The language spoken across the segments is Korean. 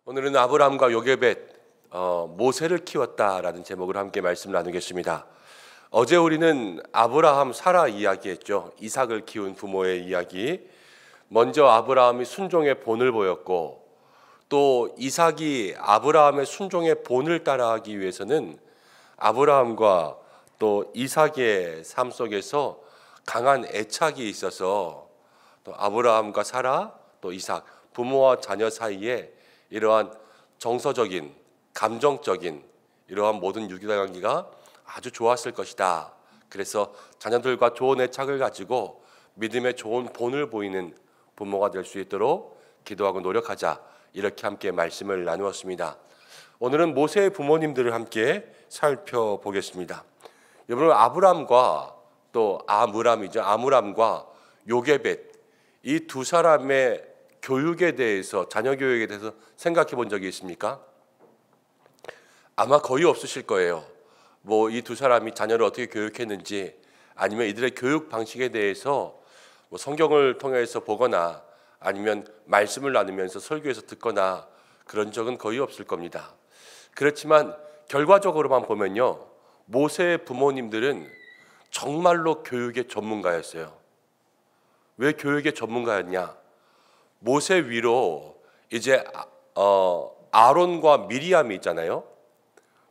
오늘은 아브라함과 요게벳 모세를 키웠다라는 제목으로 함께 말씀 나누겠습니다. 어제 우리는 아브라함 사라 이야기했죠. 이삭을 키운 부모의 이야기. 먼저 아브라함이 순종의 본을 보였고 또 이삭이 아브라함의 순종의 본을 따라하기 위해서는 아브라함과 또 이삭의 삶 속에서 강한 애착이 있어서 또 아브라함과 사라 또 이삭 부모와 자녀 사이에 이러한 정서적인 감정적인 이러한 모든 유기관계가 아주 좋았을 것이다. 그래서 자녀들과 좋은 애착을 가지고 믿음의 좋은 본을 보이는 부모가 될 수 있도록 기도하고 노력하자. 이렇게 함께 말씀을 나누었습니다. 오늘은 모세의 부모님들을 함께 살펴보겠습니다. 여러분, 아브람과 또 아므람과 요게벳 이 두 사람의 교육에 대해서, 자녀 교육에 대해서 생각해 본 적이 있습니까? 아마 거의 없으실 거예요. 이 두 사람이 자녀를 어떻게 교육했는지, 아니면 이들의 교육 방식에 대해서 성경을 통해서 보거나 아니면 말씀을 나누면서 설교에서 듣거나 그런 적은 거의 없을 겁니다. 그렇지만 결과적으로만 보면요, 모세의 부모님들은 정말로 교육의 전문가였어요. 왜 교육의 전문가였냐? 모세 위로 이제 아론과 미리암이 있잖아요.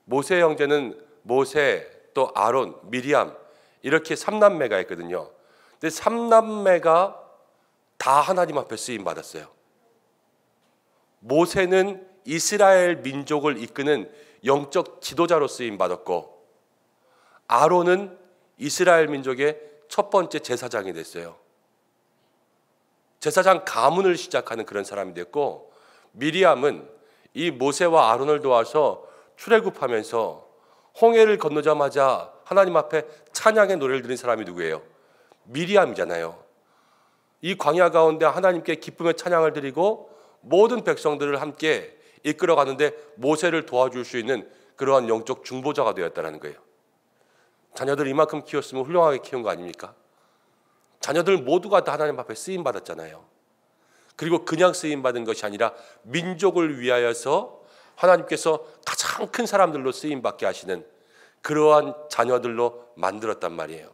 모세 형제는 모세 또 아론, 미리암 이렇게 3남매가 있거든요. 근데 3남매가 다 하나님 앞에 쓰임 받았어요. 모세는 이스라엘 민족을 이끄는 영적 지도자로 쓰임 받았고, 아론은 이스라엘 민족의 첫 번째 제사장이 됐어요. 제사장 가문을 시작하는 그런 사람이 됐고, 미리암은 이 모세와 아론을 도와서 출애굽하면서 홍해를 건너자마자 하나님 앞에 찬양의 노래를 드린 사람이 누구예요? 미리암이잖아요. 이 광야 가운데 하나님께 기쁨의 찬양을 드리고 모든 백성들을 함께 이끌어가는데 모세를 도와줄 수 있는 그러한 영적 중보자가 되었다는 거예요. 자녀들 이만큼 키웠으면 훌륭하게 키운 거 아닙니까? 자녀들 모두가 다 하나님 앞에 쓰임받았잖아요. 그리고 그냥 쓰임받은 것이 아니라 민족을 위하여서 하나님께서 가장 큰 사람들로 쓰임받게 하시는 그러한 자녀들로 만들었단 말이에요.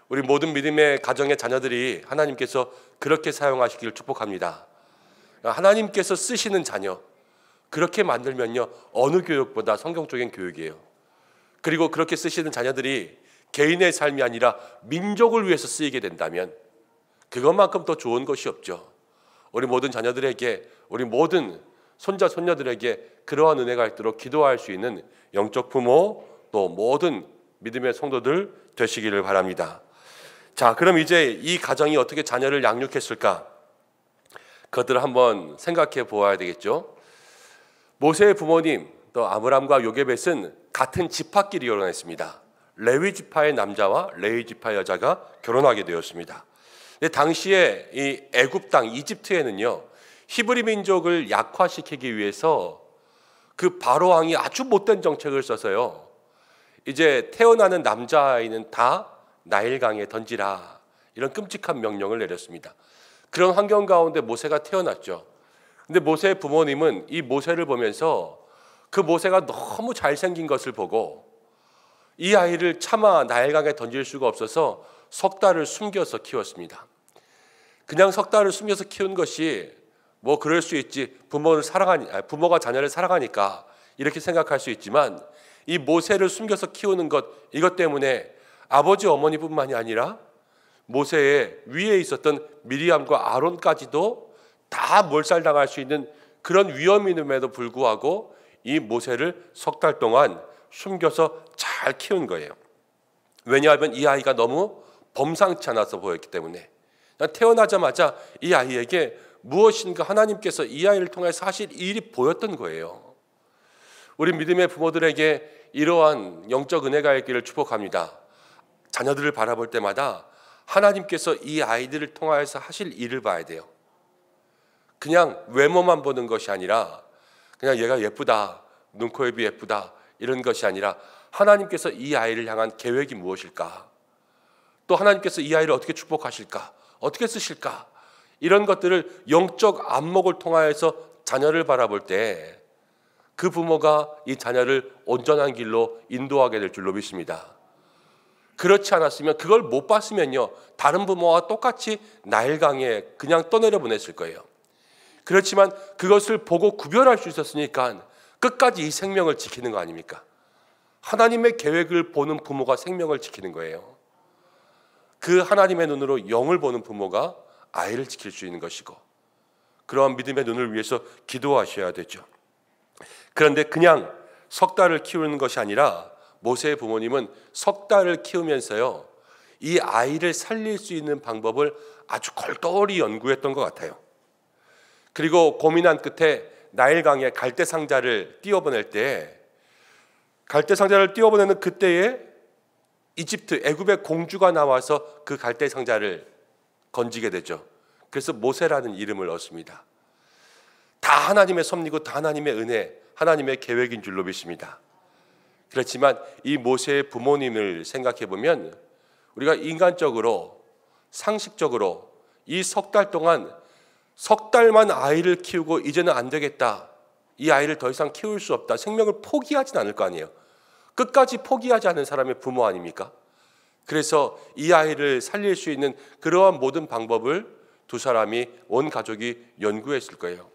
우리 모든 믿음의 가정의 자녀들이 하나님께서 그렇게 사용하시기를 축복합니다. 하나님께서 쓰시는 자녀, 그렇게 만들면요, 어느 교육보다 성경적인 교육이에요. 그리고 그렇게 쓰시는 자녀들이 개인의 삶이 아니라 민족을 위해서 쓰이게 된다면 그것만큼 더 좋은 것이 없죠. 우리 모든 자녀들에게, 우리 모든 손자 손녀들에게 그러한 은혜가 있도록 기도할 수 있는 영적 부모 또 모든 믿음의 성도들 되시기를 바랍니다. 자, 그럼 이제 이 가정이 어떻게 자녀를 양육했을까? 그것들을 한번 생각해 보아야 되겠죠. 모세의 부모님 또 아므람과 요게벳은 같은 지파끼리 결혼했습니다. 레위 지파의 남자와 레위 지파의 여자가 결혼하게 되었습니다. 근데 당시에 이 애굽 땅 이집트에는요, 히브리 민족을 약화시키기 위해서 그 바로 왕이 아주 못된 정책을 써서요, 이제 태어나는 남자아이는 다 나일강에 던지라, 이런 끔찍한 명령을 내렸습니다. 그런 환경 가운데 모세가 태어났죠. 근데 모세의 부모님은 이 모세를 보면서 그 모세가 너무 잘생긴 것을 보고 이 아이를 차마 나일강에 던질 수가 없어서 석 달을 숨겨서 키웠습니다. 그냥 석 달을 숨겨서 키운 것이 그럴 수 있지, 부모가 자녀를 사랑하니까 이렇게 생각할 수 있지만, 이 모세를 숨겨서 키우는 것, 이것 때문에 아버지 어머니뿐만이 아니라 모세의 위에 있었던 미리암과 아론까지도 다 몰살당할 수 있는 그런 위험임에도 불구하고 이 모세를 석 달 동안 숨겨서 잘 키운 거예요. 왜냐하면 이 아이가 너무 범상치 않아서 보였기 때문에. 태어나자마자 이 아이에게 무엇인가 하나님께서 이 아이를 통해서 하실 일이 보였던 거예요. 우리 믿음의 부모들에게 이러한 영적 은혜가 있기를 축복합니다. 자녀들을 바라볼 때마다 하나님께서 이 아이들을 통하여서 하실 일을 봐야 돼요. 그냥 외모만 보는 것이 아니라 그냥 얘가 예쁘다, 눈, 코, 입이 예쁘다 이런 것이 아니라 하나님께서 이 아이를 향한 계획이 무엇일까? 또 하나님께서 이 아이를 어떻게 축복하실까? 어떻게 쓰실까? 이런 것들을 영적 안목을 통하여서 자녀를 바라볼 때 그 부모가 이 자녀를 온전한 길로 인도하게 될 줄로 믿습니다. 그렇지 않았으면, 그걸 못 봤으면요, 다른 부모와 똑같이 나일강에 그냥 떠내려 보냈을 거예요. 그렇지만 그것을 보고 구별할 수 있었으니까 끝까지 이 생명을 지키는 거 아닙니까? 하나님의 계획을 보는 부모가 생명을 지키는 거예요. 그 하나님의 눈으로 영을 보는 부모가 아이를 지킬 수 있는 것이고, 그러한 믿음의 눈을 위해서 기도하셔야 되죠. 그런데 그냥 석 달을 키우는 것이 아니라 모세의 부모님은 석 달을 키우면서요, 이 아이를 살릴 수 있는 방법을 아주 골똘히 연구했던 것 같아요. 그리고 고민한 끝에 나일강에 갈대상자를 띄워보낼 때, 갈대상자를 띄워보내는 그때에 이집트 애굽의 공주가 나와서 그 갈대상자를 건지게 되죠. 그래서 모세라는 이름을 얻습니다. 다 하나님의 섭리고 다 하나님의 은혜, 하나님의 계획인 줄로 믿습니다. 그렇지만 이 모세의 부모님을 생각해 보면 우리가 인간적으로, 상식적으로 이 석 달 동안 석 달만 아이를 키우고 이제는 안 되겠다, 이 아이를 더 이상 키울 수 없다, 생명을 포기하진 않을 거 아니에요. 끝까지 포기하지 않은 사람의 부모 아닙니까? 그래서 이 아이를 살릴 수 있는 그러한 모든 방법을 두 사람이, 온 가족이 연구했을 거예요.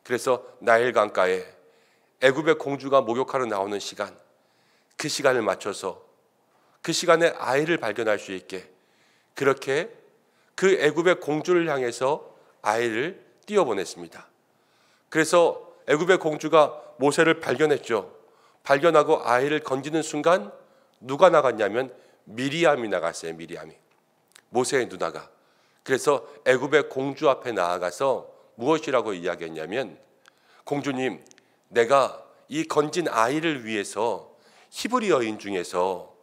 그래서 나일강가에 애굽의 공주가 목욕하러 나오는 시간, 그 시간을 맞춰서 그 시간에 아이를 발견할 수 있게 그렇게 그 애굽의 공주를 향해서 아이를 띄워보냈습니다. 그래서 애굽의 공주가 모세를 발견했죠. 발견하고 아이를 건지는 순간 누가 나갔냐면 미리암이 나갔어요. 미리암이, 모세의 누나가. 그래서 애굽의 공주 앞에 나아가서 무엇이라고 이야기했냐면, 공주님, 내가 이 건진 아이를 위해서 히브리 여인 중에서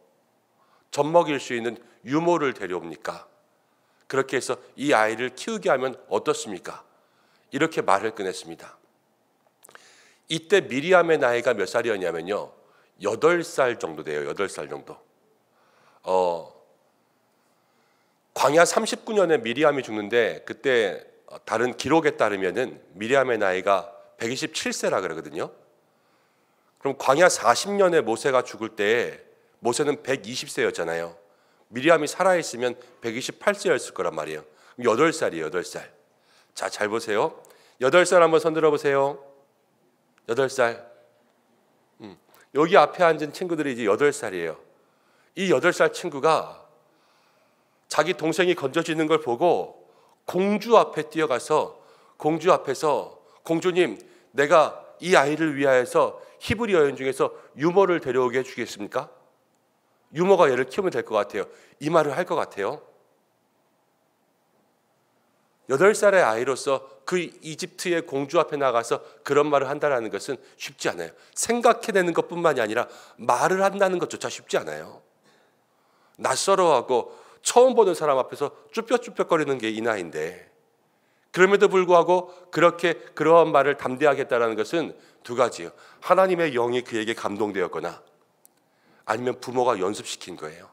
젖먹일 수 있는 유모를 데려옵니까? 그렇게 해서 이 아이를 키우게 하면 어떻습니까? 이렇게 말을 꺼냈습니다. 이때 미리암의 나이가 몇 살이었냐면요, 8살 정도 돼요. 8살 정도. 광야 39년에 미리암이 죽는데, 그때 다른 기록에 따르면은 미리암의 나이가 127세라 그러거든요. 그럼 광야 40년에 모세가 죽을 때 모세는 120세였잖아요. 미리암이 살아있으면 128세였을 거란 말이에요. 8살이에요. 8살. 자, 잘 보세요. 8살 한번 손들어 보세요. 8살. 여기 앞에 앉은 친구들이 이제 8살이에요. 이 8살 친구가 자기 동생이 건져지는 걸 보고 공주 앞에 뛰어가서 공주 앞에서, 공주님, 내가 이 아이를 위하여서 히브리 여인 중에서 유모를 데려오게 해주겠습니까? 유모가 얘를 키우면 될 것 같아요. 이 말을 할 것 같아요. 8살의 아이로서 그 이집트의 공주 앞에 나가서 그런 말을 한다는 것은 쉽지 않아요. 생각해내는 것뿐만이 아니라 말을 한다는 것조차 쉽지 않아요. 낯설어하고 처음 보는 사람 앞에서 쭈뼛쭈뼛거리는 게 이 나이인데, 그럼에도 불구하고 그렇게 그러한 말을 담대하게 했다는 것은 두 가지예요. 하나님의 영이 그에게 감동되었거나 아니면 부모가 연습시킨 거예요.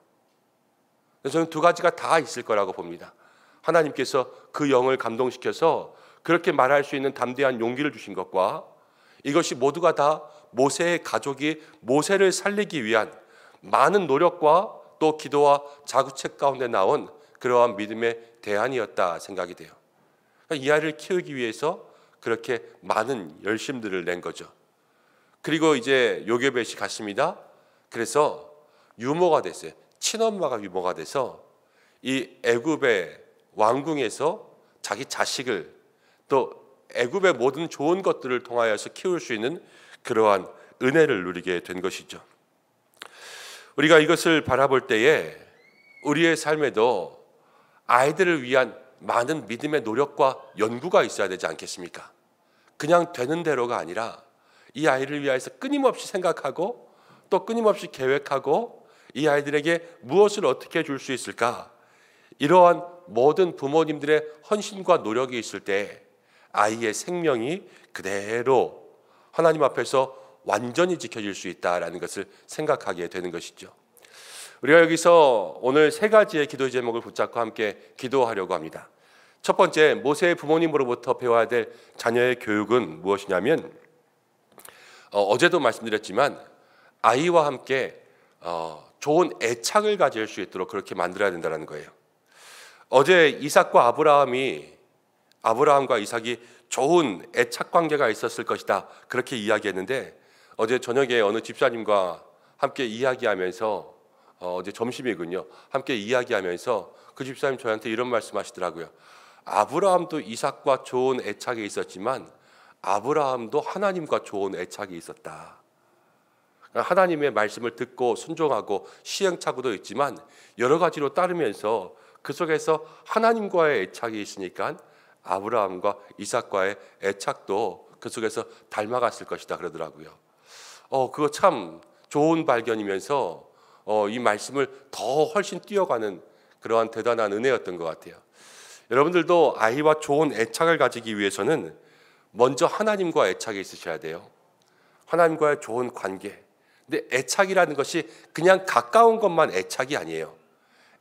저는 두 가지가 다 있을 거라고 봅니다. 하나님께서 그 영을 감동시켜서 그렇게 말할 수 있는 담대한 용기를 주신 것과, 이것이 모두가 다 모세의 가족이 모세를 살리기 위한 많은 노력과 또 기도와 자구책 가운데 나온 그러한 믿음의 대안이었다 생각이 돼요. 이 아이를 키우기 위해서 그렇게 많은 열심들을 낸 거죠. 그리고 이제 요게벳이 갔습니다. 그래서 유모가 됐어요. 친엄마가 유모가 돼서 이 애굽의 왕궁에서 자기 자식을, 또 애굽의 모든 좋은 것들을 통하여서 키울 수 있는 그러한 은혜를 누리게 된 것이죠. 우리가 이것을 바라볼 때에 우리의 삶에도 아이들을 위한 많은 믿음의 노력과 연구가 있어야 되지 않겠습니까? 그냥 되는 대로가 아니라 이 아이를 위해서 끊임없이 생각하고 또 끊임없이 계획하고 이 아이들에게 무엇을 어떻게 줄 수 있을까? 이러한 모든 부모님들의 헌신과 노력이 있을 때 아이의 생명이 그대로 하나님 앞에서 완전히 지켜질 수 있다라는 것을 생각하게 되는 것이죠. 우리가 여기서 오늘 세 가지의 기도 제목을 붙잡고 함께 기도하려고 합니다. 첫 번째, 모세의 부모님으로부터 배워야 될 자녀의 교육은 무엇이냐면 어제도 말씀드렸지만 아이와 함께 좋은 애착을 가질 수 있도록 그렇게 만들어야 된다는 거예요. 어제 이삭과 아브라함과 이삭이 좋은 애착 관계가 있었을 것이다 그렇게 이야기했는데, 어제 저녁에 어느 집사님과 함께 이야기하면서 어제 점심이군요. 함께 이야기하면서 그 집사님 저한테 이런 말씀하시더라고요. 아브라함도 이삭과 좋은 애착이 있었지만 아브라함도 하나님과 좋은 애착이 있었다. 하나님의 말씀을 듣고 순종하고 시행착오도 있지만 여러 가지로 따르면서 그 속에서 하나님과의 애착이 있으니까 아브라함과 이삭과의 애착도 그 속에서 닮아갔을 것이다 그러더라고요. 그거 참 좋은 발견이면서 이 말씀을 더 훨씬 뛰어가는 그러한 대단한 은혜였던 것 같아요. 여러분들도 아이와 좋은 애착을 가지기 위해서는 먼저 하나님과 애착이 있으셔야 돼요. 하나님과의 좋은 관계. 근데 애착이라는 것이 그냥 가까운 것만 애착이 아니에요.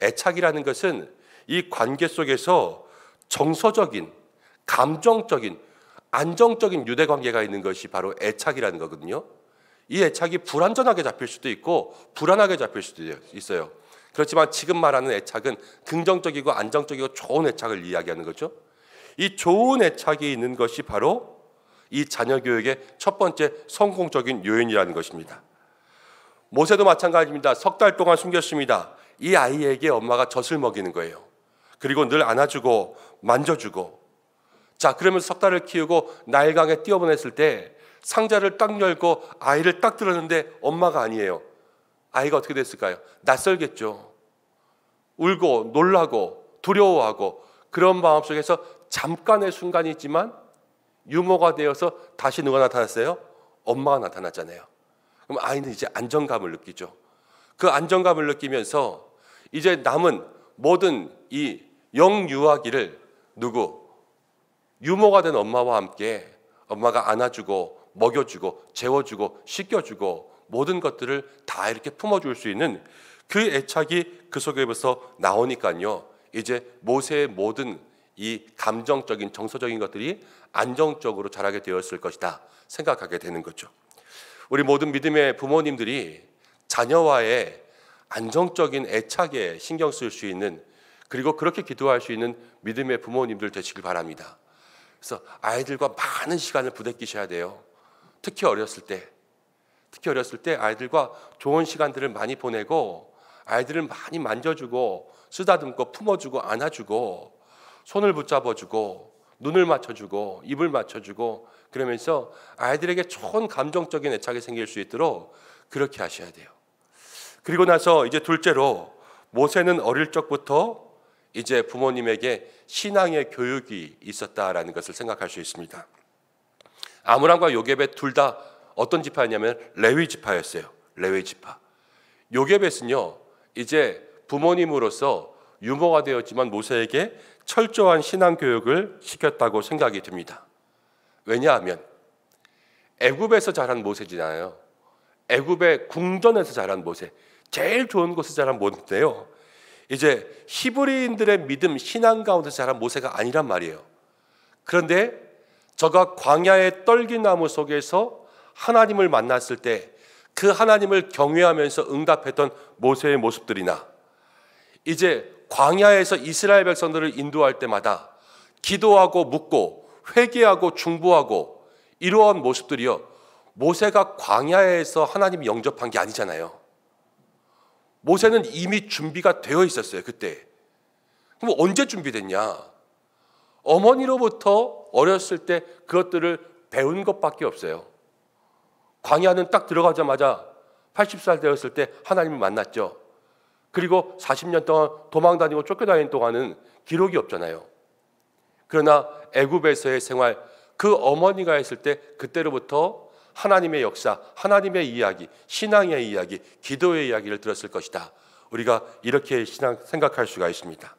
애착이라는 것은 이 관계 속에서 정서적인, 감정적인, 안정적인 유대관계가 있는 것이 바로 애착이라는 거거든요. 이 애착이 불완전하게 잡힐 수도 있고 불안하게 잡힐 수도 있어요. 그렇지만 지금 말하는 애착은 긍정적이고 안정적이고 좋은 애착을 이야기하는 거죠. 이 좋은 애착이 있는 것이 바로 이 자녀 교육의 첫 번째 성공적인 요인이라는 것입니다. 모세도 마찬가지입니다. 3달 동안 숨겼습니다. 이 아이에게 엄마가 젖을 먹이는 거예요. 그리고 늘 안아주고 만져주고, 자 그러면서 3달을 키우고 나일강에 뛰어보냈을 때 상자를 딱 열고 아이를 딱 들었는데 엄마가 아니에요. 아이가 어떻게 됐을까요? 낯설겠죠. 울고 놀라고 두려워하고, 그런 마음속에서 잠깐의 순간이지만 유모가 되어서 다시 누가 나타났어요? 엄마가 나타났잖아요. 그럼 아이는 이제 안정감을 느끼죠. 그 안정감을 느끼면서 이제 남은 모든 이 영유아기를 유모가 된 엄마와 함께 엄마가 안아주고 먹여주고 재워주고 씻겨주고 모든 것들을 다 이렇게 품어줄 수 있는 그 애착이 그 속에서 나오니까요. 이제 모세의 모든 이 감정적인 정서적인 것들이 안정적으로 자라게 되었을 것이다 생각하게 되는 거죠. 우리 모든 믿음의 부모님들이 자녀와의 안정적인 애착에 신경 쓸 수 있는, 그리고 그렇게 기도할 수 있는 믿음의 부모님들 되시길 바랍니다. 그래서 아이들과 많은 시간을 부대끼셔야 돼요. 특히 어렸을 때 아이들과 좋은 시간들을 많이 보내고 아이들을 많이 만져주고 쓰다듬고 품어주고 안아주고 손을 붙잡아주고 눈을 맞춰주고 입을 맞춰주고, 그러면서 아이들에게 좋은 감정적인 애착이 생길 수 있도록 그렇게 하셔야 돼요. 그리고 나서 이제 둘째로, 모세는 어릴 적부터 이제 부모님에게 신앙의 교육이 있었다라는 것을 생각할 수 있습니다. 아므람과 요게벳 둘 다 어떤 지파였냐면 레위 지파였어요. 레위 지파. 요게벳은요, 이제 부모님으로서 유모가 되었지만 모세에게 철저한 신앙 교육을 시켰다고 생각이 듭니다. 왜냐하면 애굽에서 자란 모세잖아요. 애굽의 궁전에서 자란 모세, 제일 좋은 곳에서 자란 모세인데요, 이제 히브리인들의 믿음, 신앙 가운데서 자란 모세가 아니란 말이에요. 그런데 저가 광야의 떨기나무 속에서 하나님을 만났을 때 그 하나님을 경외하면서 응답했던 모세의 모습들이나, 이제 광야에서 이스라엘 백성들을 인도할 때마다 기도하고 묻고 회개하고 중보하고 이러한 모습들이요, 모세가 광야에서 하나님 영접한 게 아니잖아요. 모세는 이미 준비가 되어 있었어요, 그때. 그럼 언제 준비됐냐? 어머니로부터 어렸을 때 그것들을 배운 것밖에 없어요. 광야는 딱 들어가자마자 80살 되었을 때 하나님을 만났죠. 그리고 40년 동안 도망다니고 쫓겨다니는 동안은 기록이 없잖아요. 그러나 애굽에서의 생활, 그 어머니가 했을 때 그때로부터 하나님의 역사, 하나님의 이야기, 신앙의 이야기, 기도의 이야기를 들었을 것이다. 우리가 이렇게 생각할 수가 있습니다.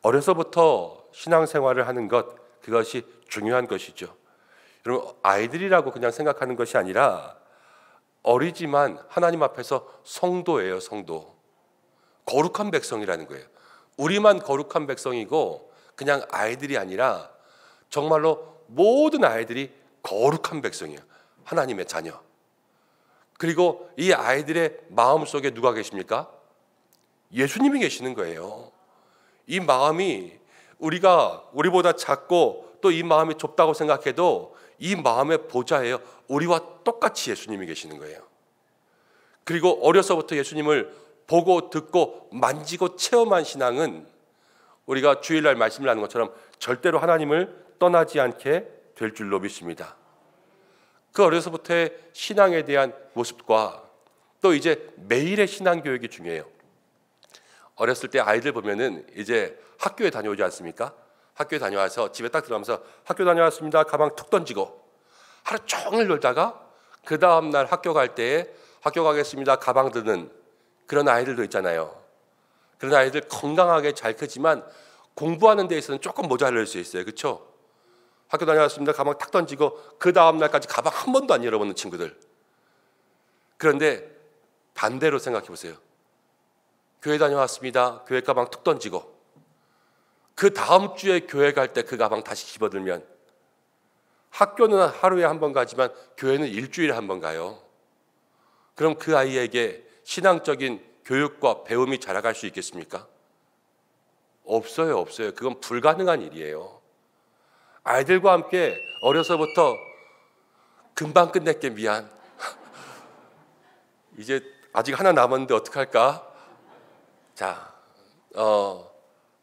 어려서부터 신앙생활을 하는 것, 그것이 중요한 것이죠. 여러분, 아이들이라고 그냥 생각하는 것이 아니라 어리지만 하나님 앞에서 성도예요, 성도. 거룩한 백성이라는 거예요. 우리만 거룩한 백성이고 그냥 아이들이 아니라 정말로 모든 아이들이 거룩한 백성이에요. 하나님의 자녀. 그리고 이 아이들의 마음속에 누가 계십니까? 예수님이 계시는 거예요. 이 마음이 우리보다 작고 또 이 마음이 좁다고 생각해도 이 마음의 보좌예요. 우리와 똑같이 예수님이 계시는 거예요. 그리고 어려서부터 예수님을 보고 듣고 만지고 체험한 신앙은 우리가 주일날 말씀을 하는 것처럼 절대로 하나님을 떠나지 않게 될 줄로 믿습니다. 그 어려서부터의 신앙에 대한 모습과 또 이제 매일의 신앙 교육이 중요해요. 어렸을 때 아이들 보면은 이제 학교에 다녀오지 않습니까? 학교에 다녀와서 집에 딱 들어가면서 학교 다녀왔습니다. 가방 툭 던지고 하루 종일 놀다가 그 다음날 학교 갈 때에 학교 가겠습니다. 가방 드는 그런 아이들도 있잖아요. 그런 아이들 건강하게 잘 크지만 공부하는 데 있어서는 조금 모자랄 수 있어요. 그렇죠? 학교 다녀왔습니다. 가방 탁 던지고 그 다음날까지 가방 한 번도 안 열어보는 친구들. 그런데 반대로 생각해 보세요. 교회 다녀왔습니다. 교회 가방 툭 던지고 그 다음 주에 교회 갈 때 그 가방 다시 집어들면 학교는 하루에 한 번 가지만 교회는 일주일에 한 번 가요. 그럼 그 아이에게 신앙적인 교육과 배움이 자라갈 수 있겠습니까? 없어요. 그건 불가능한 일이에요. 아이들과 함께 어려서부터 금방 끝낼게 미안. 이제 아직 하나 남았는데 어떡할까? 자,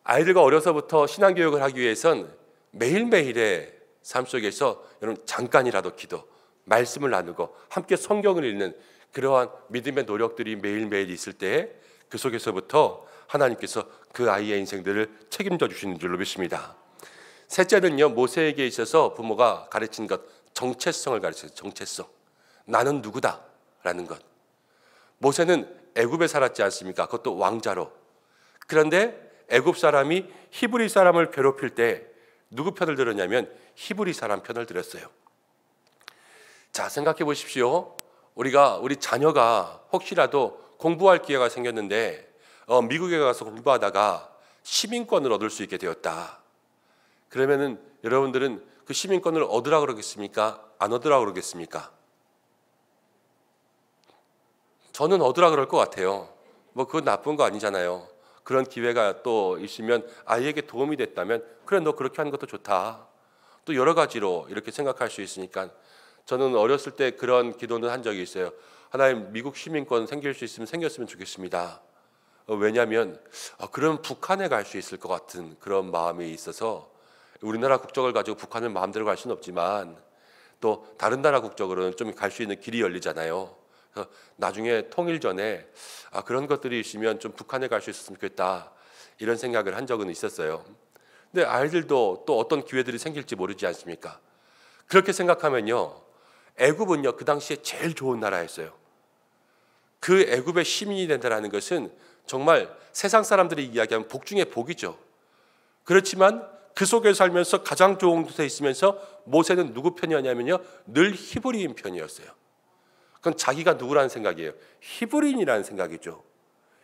아이들과 어려서부터 신앙교육을 하기 위해선 매일매일의 삶 속에서 여러분 잠깐이라도 기도, 말씀을 나누고 함께 성경을 읽는 그러한 믿음의 노력들이 매일매일 있을 때 그 속에서부터 하나님께서 그 아이의 인생들을 책임져 주시는 줄로 믿습니다. 셋째는요, 모세에게 있어서 부모가 가르친 것, 정체성을 가르쳐요. 정체성. 나는 누구다라는 것. 모세는 애굽에 살았지 않습니까? 그것도 왕자로. 그런데 애굽 사람이 히브리 사람을 괴롭힐 때 누구 편을 들었냐면 히브리 사람 편을 들었어요. 자, 생각해 보십시오. 우리 자녀가 혹시라도 공부할 기회가 생겼는데 미국에 가서 공부하다가 시민권을 얻을 수 있게 되었다. 그러면은 여러분들은 그 시민권을 얻으라 그러겠습니까? 안 얻으라 그러겠습니까? 저는 얻으라 그럴 것 같아요. 뭐 그건 나쁜 거 아니잖아요. 그런 기회가 또 있으면 아이에게 도움이 됐다면 그래 너 그렇게 하는 것도 좋다. 또 여러 가지로 이렇게 생각할 수 있으니까 저는 어렸을 때 그런 기도는 한 적이 있어요. 하나님 미국 시민권 생길 수 있으면 생겼으면 좋겠습니다. 왜냐하면 그럼 북한에 갈 수 있을 것 같은 그런 마음이 있어서 우리나라 국적을 가지고 북한을 마음대로 갈 수는 없지만 또 다른 나라 국적으로는 좀 갈 수 있는 길이 열리잖아요. 그래서 나중에 통일 전에 그런 것들이 있으면 좀 북한에 갈 수 있었으면 좋겠다 이런 생각을 한 적은 있었어요. 근데 아이들도 또 어떤 기회들이 생길지 모르지 않습니까? 그렇게 생각하면요, 애굽은요 그 당시에 제일 좋은 나라였어요. 그 애굽의 시민이 된다는 것은 정말 세상 사람들이 이야기하면 복 중에 복이죠. 그렇지만 그 속에 살면서 가장 좋은 곳에 있으면서 모세는 누구 편이었냐면요, 늘 히브리인 편이었어요. 그건 자기가 누구라는 생각이에요. 히브리인이라는 생각이죠.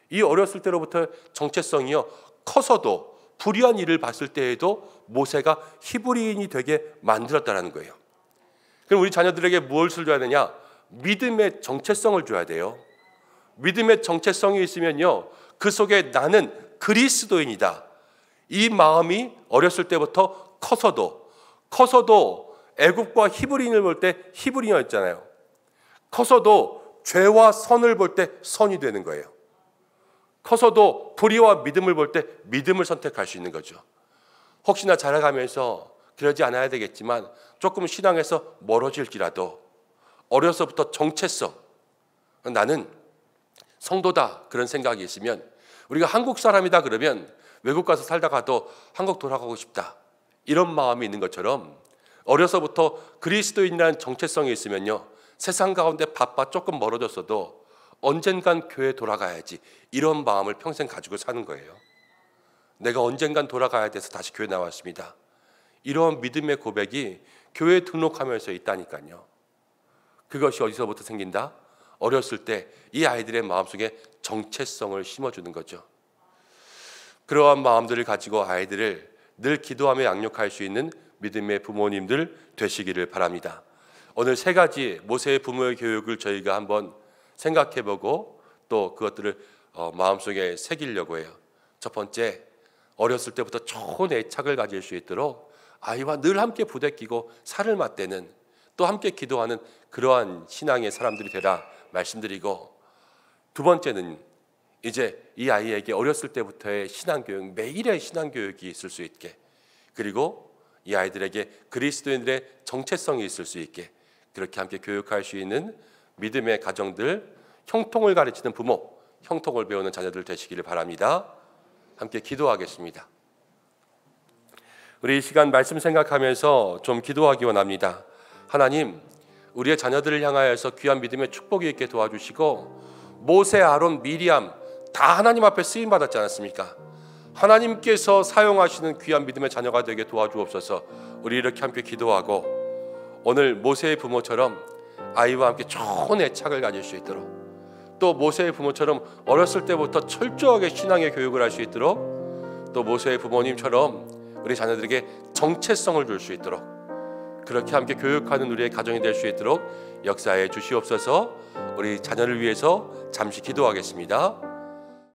이 어렸을 때로부터 정체성이요, 커서도 불의한 일을 봤을 때에도 모세가 히브리인이 되게 만들었다는 거예요. 그럼 우리 자녀들에게 무엇을 줘야 되냐? 믿음의 정체성을 줘야 돼요. 믿음의 정체성이 있으면요, 그 속에 나는 그리스도인이다. 이 마음이 어렸을 때부터 커서도 애굽과 히브리인을 볼 때 히브리인이었잖아요. 커서도 죄와 선을 볼 때 선이 되는 거예요. 커서도 불의와 믿음을 볼 때 믿음을 선택할 수 있는 거죠. 혹시나 자라가면서 그러지 않아야 되겠지만 조금 신앙에서 멀어질지라도 어려서부터 정체성, 나는 성도다 그런 생각이 있으면, 우리가 한국 사람이다 그러면 외국 가서 살다가도 한국 돌아가고 싶다 이런 마음이 있는 것처럼 어려서부터 그리스도인이라는 정체성이 있으면요, 세상 가운데 바빠 조금 멀어졌어도 언젠간 교회에 돌아가야지 이런 마음을 평생 가지고 사는 거예요. 내가 언젠간 돌아가야 돼서 다시 교회 나왔습니다. 이런 믿음의 고백이 교회에 등록하면서 있다니까요. 그것이 어디서부터 생긴다? 어렸을 때 이 아이들의 마음속에 정체성을 심어주는 거죠. 그러한 마음들을 가지고 아이들을 늘 기도하며 양육할 수 있는 믿음의 부모님들 되시기를 바랍니다. 오늘 세 가지 모세의 부모의 교육을 저희가 한번 생각해보고 또 그것들을 마음속에 새기려고 해요. 첫 번째, 어렸을 때부터 좋은 애착을 가질 수 있도록 아이와 늘 함께 부대끼고 살을 맞대는, 또 함께 기도하는 그러한 신앙의 사람들이 되라 말씀드리고, 두 번째는 이제 이 아이에게 어렸을 때부터의 신앙교육, 매일의 신앙교육이 있을 수 있게, 그리고 이 아이들에게 그리스도인들의 정체성이 있을 수 있게 그렇게 함께 교육할 수 있는 믿음의 가정들, 형통을 가르치는 부모, 형통을 배우는 자녀들 되시기를 바랍니다. 함께 기도하겠습니다. 우리 이 시간 말씀 생각하면서 좀 기도하기 원합니다. 하나님, 우리의 자녀들을 향하여서 귀한 믿음의 축복이 있게 도와주시고, 모세, 아론, 미리암 다 하나님 앞에 쓰임 받았지 않았습니까? 하나님께서 사용하시는 귀한 믿음의 자녀가 되게 도와주옵소서. 우리 이렇게 함께 기도하고, 오늘 모세의 부모처럼 아이와 함께 좋은 애착을 가질 수 있도록, 또 모세의 부모처럼 어렸을 때부터 철저하게 신앙의 교육을 할 수 있도록, 또 모세의 부모님처럼 우리 자녀들에게 정체성을 줄 수 있도록, 그렇게 함께 교육하는 우리의 가정이 될 수 있도록 역사해 주시옵소서. 우리 자녀를 위해서 잠시 기도하겠습니다.